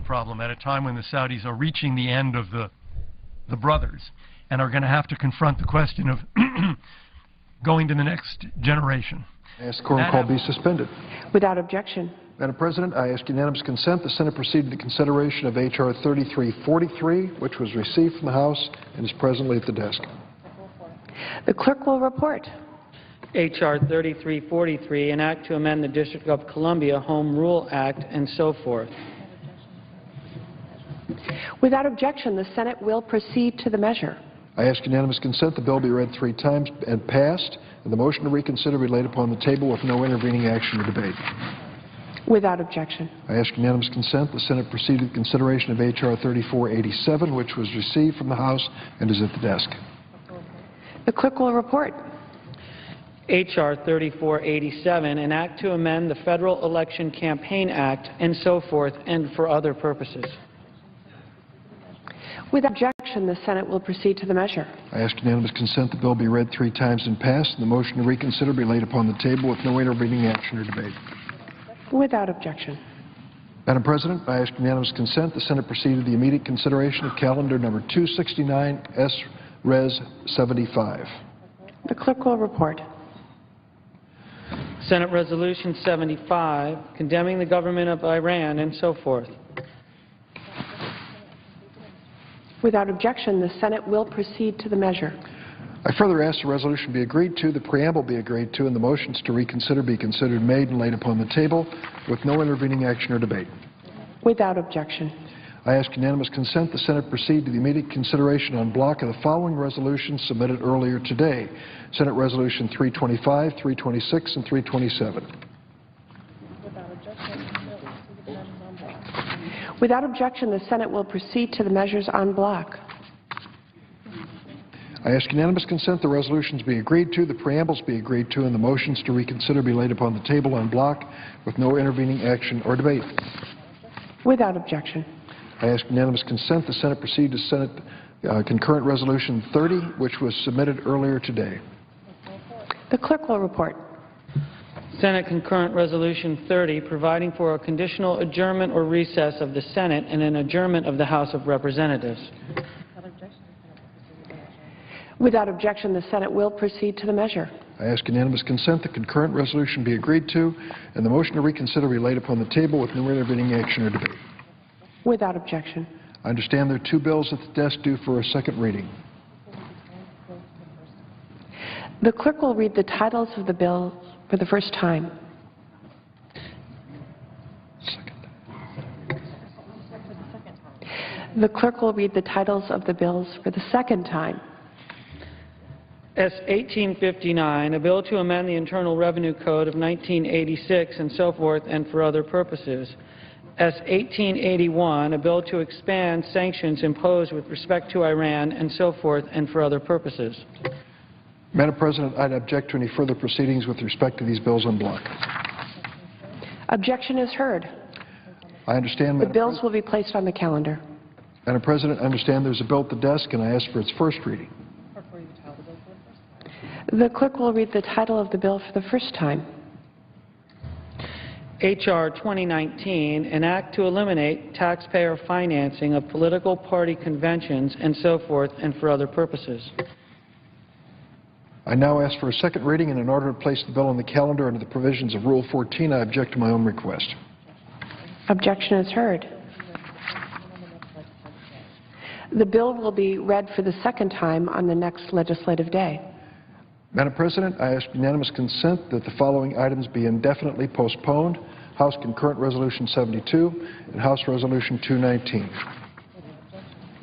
problem at a time when the Saudis are reaching the end of the brothers and are going to have to confront the question of going to the next generation. I ask the quorum call be suspended. Without objection. Madam President, I ask unanimous consent the Senate proceed to the consideration of H.R. 3343, which was received from the House and is presently at the desk. The clerk will report. H.R. 3343, an act to amend the District of Columbia Home Rule Act and so forth. Without objection, the Senate will proceed to the measure. I ask unanimous consent the bill be read 3 times and passed, and the motion to reconsider be laid upon the table with no intervening action or debate. Without objection. I ask unanimous consent the Senate proceed to the consideration of H.R. 3487, which was received from the House and is at the desk. The clerk will report. H.R. 3487, an act to amend the Federal Election Campaign Act and so forth and for other purposes. Without objection, the Senate will proceed to the measure. I ask unanimous consent the bill be read 3 times and passed, and the motion to reconsider be laid upon the table with no intervening action or debate. Without objection. Madam President, I ask unanimous consent the Senate proceed to the immediate consideration of calendar number 269, S. Res. 75. The clerk will report. Senate Resolution 75, condemning the government of Iran and so forth. Without objection, the Senate will proceed to the measure. I further ask the resolution be agreed to, the preamble be agreed to, and the motions to reconsider be considered made and laid upon the table with no intervening action or debate. Without objection. I ask unanimous consent the Senate proceed to the immediate consideration en bloc of the following resolutions submitted earlier today. Senate Resolution 325, 326, and 327. Without objection, the Senate will proceed to the measures en bloc. I ask unanimous consent the resolutions be agreed to, the preambles be agreed to, and the motions to reconsider be laid upon the table en bloc with no intervening action or debate. Without objection. I ask unanimous consent the Senate proceed to Senate Concurrent Resolution 30, which was submitted earlier today. The clerk will report. Senate Concurrent Resolution 30, providing for a conditional adjournment or recess of the Senate and an adjournment of the House of Representatives. Without objection, the Senate will proceed to the measure. I ask unanimous consent the concurrent resolution be agreed to and the motion to reconsider be laid upon the table with no intervening action or debate. Without objection. I understand there are 2 bills at the desk due for a second reading. The clerk will read the titles of the bills for the first time. The clerk will read the titles of the bills for the second time. S. 1859, a bill to amend the Internal Revenue Code of 1986 and so forth and for other purposes. S. 1881, a bill to expand sanctions imposed with respect to Iran and so forth and for other purposes. Madam President, I'd object to any further proceedings with respect to these bills en bloc. Objection is heard. I understand, the bills will be placed on the calendar. Madam President, I understand there's a bill at the desk, and I ask for its first reading. The clerk will read the title of the bill for the first time. H.R. 2019, an act to eliminate taxpayer financing of political party conventions and so forth and for other purposes. I now ask for a second reading, and in order to place the bill on the calendar under the provisions of Rule 14, I object to my own request. Objection is heard. The bill will be read for the second time on the next legislative day. Madam President, I ask unanimous consent that the following items be indefinitely postponed: House Concurrent Resolution 72 and House Resolution 219.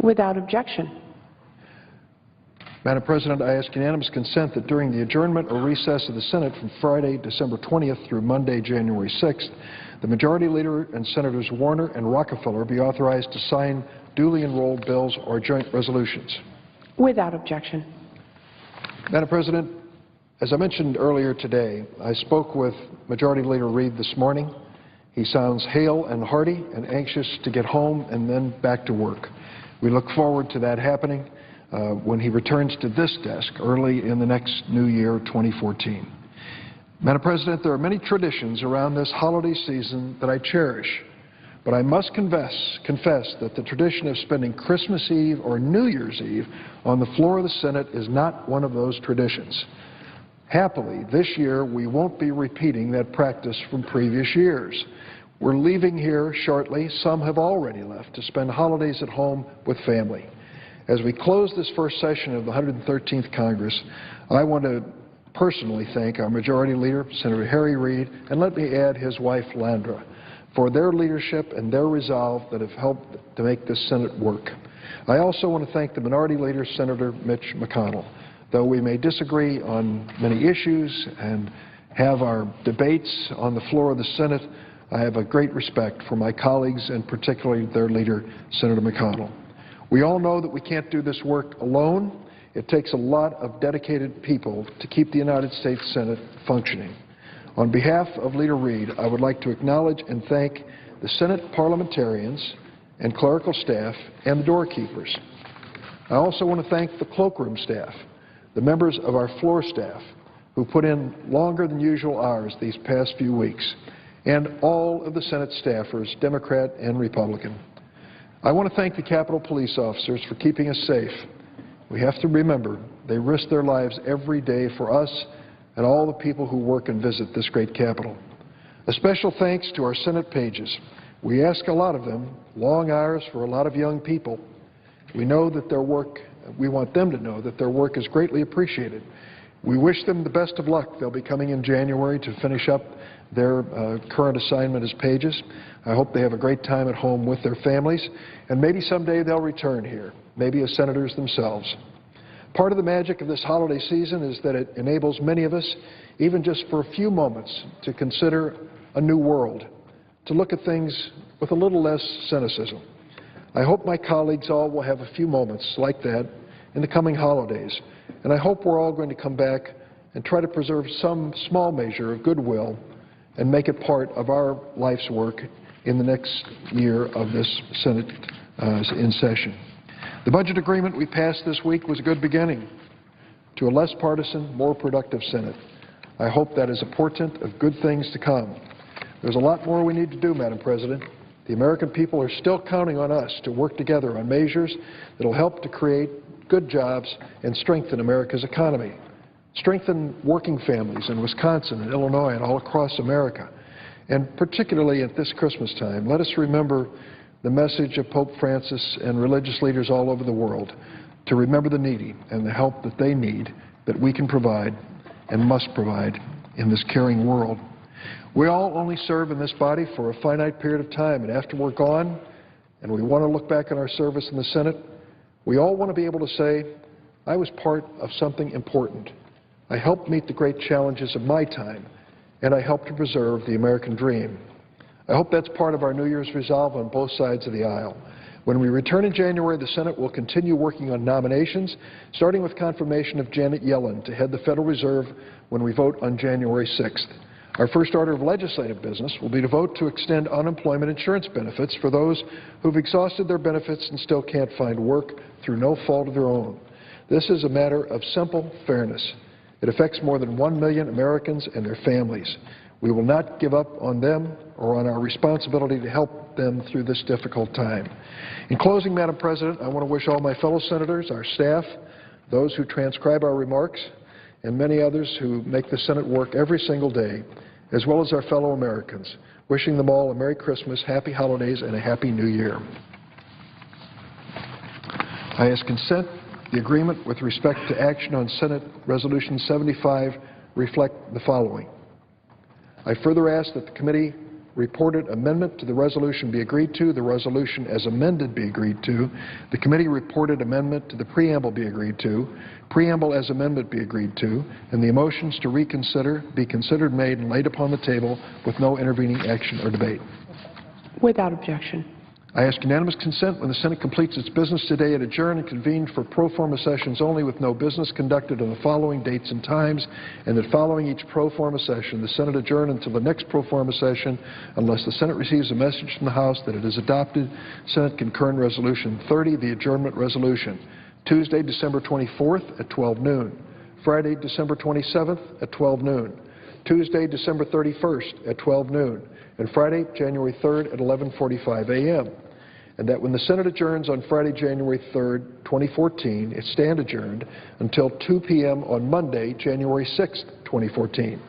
Without objection. Madam President, I ask unanimous consent that during the adjournment or recess of the Senate from Friday, December 20th through Monday, January 6th, the Majority Leader and Senators Warner and Rockefeller be authorized to sign duly enrolled bills or joint resolutions. Without objection. Madam President, as I mentioned earlier today, I spoke with Majority Leader Reid this morning. He sounds hale and hearty and anxious to get home and then back to work. We look forward to that happening when he returns to this desk early in the next new year, 2014. Madam President, there are many traditions around this holiday season that I cherish. But I must confess that the tradition of spending Christmas Eve or New Year's Eve on the floor of the Senate is not one of those traditions. Happily, this year we won't be repeating that practice from previous years. We're leaving here shortly. Some have already left to spend holidays at home with family. As we close this first session of the 113th Congress, I want to personally thank our Majority Leader, Senator Harry Reid, and let me add his wife, Landra, for their leadership and their resolve that have helped to make this Senate work. I also want to thank the Minority Leader, Senator Mitch McConnell. Though we may disagree on many issues and have our debates on the floor of the Senate, I have a great respect for my colleagues and particularly their leader, Senator McConnell. We all know that we can't do this work alone. It takes a lot of dedicated people to keep the United States Senate functioning. On behalf of Leader Reid, I would like to acknowledge and thank the Senate parliamentarians and clerical staff and the doorkeepers. I also want to thank the cloakroom staff, the members of our floor staff who put in longer than usual hours these past few weeks, and all of the Senate staffers, Democrat and Republican. I want to thank the Capitol Police officers for keeping us safe. We have to remember they risk their lives every day for us and all the people who work and visit this great Capitol. A special thanks to our Senate pages. We ask a lot of them, long hours for a lot of young people. We know that their work, we want them to know that their work is greatly appreciated. We wish them the best of luck. They'll be coming in January to finish up their current assignment as pages. I hope they have a great time at home with their families, and maybe someday they'll return here, maybe as senators themselves. Part of the magic of this holiday season is that it enables many of us, even just for a few moments, to consider a new world, to look at things with a little less cynicism. I hope my colleagues all will have a few moments like that in the coming holidays, and I hope we're all going to come back and try to preserve some small measure of goodwill and make it part of our life's work in the next year of this Senate in session. The budget agreement we passed this week was a good beginning to a less partisan, more productive Senate. I hope that is a portent of good things to come. There's a lot more we need to do, Madam President. The American people are still counting on us to work together on measures that will help to create good jobs and strengthen America's economy, strengthen working families in Wisconsin and Illinois and all across America. And particularly at this Christmas time, let us remember the message of Pope Francis and religious leaders all over the world to remember the needy and the help that they need, that we can provide and must provide in this caring world. We all only serve in this body for a finite period of time, and after we're gone and we want to look back on our service in the Senate, we all want to be able to say, I was part of something important. I helped meet the great challenges of my time, and I helped to preserve the American dream. I hope that's part of our New Year's resolve on both sides of the aisle. When we return in January, the Senate will continue working on nominations, starting with confirmation of Janet Yellen to head the Federal Reserve when we vote on January 6th. Our first order of legislative business will be to vote to extend unemployment insurance benefits for those who've exhausted their benefits and still can't find work through no fault of their own. This is a matter of simple fairness. It affects more than 1 million Americans and their families. We will not give up on them or on our responsibility to help them through this difficult time. In closing, Madam President, I want to wish all my fellow senators, our staff, those who transcribe our remarks, and many others who make the Senate work every single day, as well as our fellow Americans, wishing them all a Merry Christmas, Happy Holidays, and a Happy New Year. I ask consent the agreement with respect to action on Senate Resolution 75 reflect the following. I further ask that the committee reported amendment to the resolution be agreed to, the resolution as amended be agreed to, the committee reported amendment to the preamble be agreed to, preamble as amendment be agreed to, and the motions to reconsider be considered made and laid upon the table with no intervening action or debate. Without objection. I ask unanimous consent when the Senate completes its business today and adjourn and convene for pro forma sessions only with no business conducted on the following dates and times, and that following each pro forma session, the Senate adjourn until the next pro forma session unless the Senate receives a message from the House that it has adopted Senate Concurrent Resolution 30, the adjournment resolution, Tuesday, December 24th at 12 noon, Friday, December 27th at 12 noon, Tuesday, December 31st at 12 noon, and Friday, January 3rd at 11:45 a.m. And that when the Senate adjourns on Friday, January 3rd, 2014, it stand adjourned until 2 p.m. on Monday, January 6th, 2014.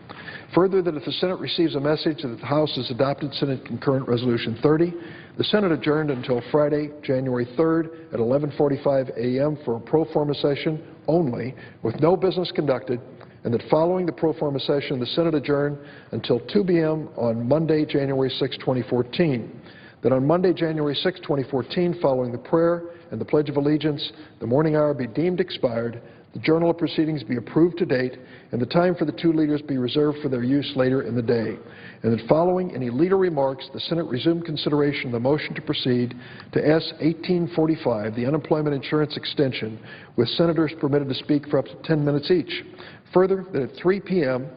Further, that if the Senate receives a message that the House has adopted Senate Concurrent Resolution 30, the Senate adjourned until Friday, January 3rd at 11:45 a.m. for a pro forma session only, with no business conducted, and that following the pro forma session, the Senate adjourned until 2 p.m. on Monday, January 6, 2014. That on Monday, January 6, 2014, following the prayer and the Pledge of Allegiance, the morning hour be deemed expired, the Journal of Proceedings be approved to date, and the time for the two leaders be reserved for their use later in the day. And that following any leader remarks, the Senate resume consideration of the motion to proceed to S. 1845, the unemployment insurance extension, with senators permitted to speak for up to 10 minutes each. Further, that at 3 p.m.,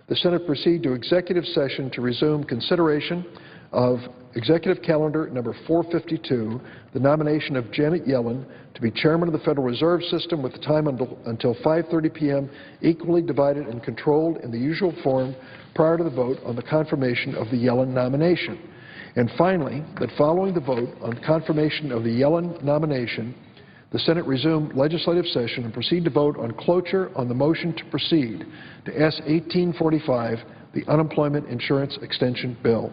the Senate proceed to executive session to resume consideration of Executive Calendar number 452, the nomination of Janet Yellen to be Chairman of the Federal Reserve System with the time until 5:30 p.m., equally divided and controlled in the usual form prior to the vote on the confirmation of the Yellen nomination. And finally, that following the vote on confirmation of the Yellen nomination, the Senate resume legislative session and proceed to vote on cloture on the motion to proceed to S. 1845, the Unemployment Insurance Extension Bill.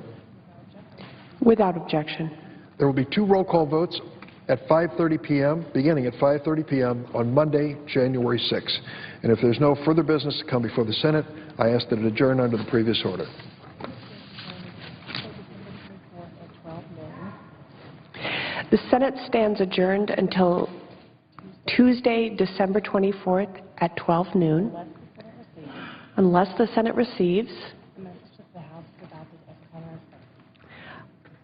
Without objection. There will be two roll call votes at 5:30 p.m., beginning at 5:30 p.m. on Monday, January 6th. And if there's no further business to come before the Senate, I ask that it adjourn under the previous order. The Senate stands adjourned until Tuesday, December 24th at 12 noon, unless the Senate receives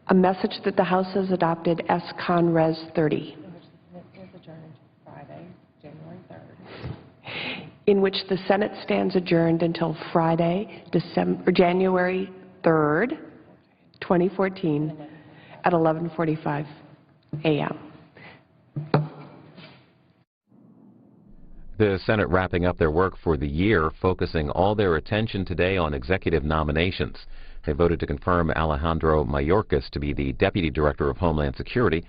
a message that the House has adopted S-Con Res 30, in which the Senate stands adjourned until Friday, January 3rd, 2014, at 11:45 a.m. The Senate wrapping up their work for the year, focusing all their attention today on executive nominations. They voted to confirm Alejandro Mayorkas to be the Deputy Director of Homeland Security,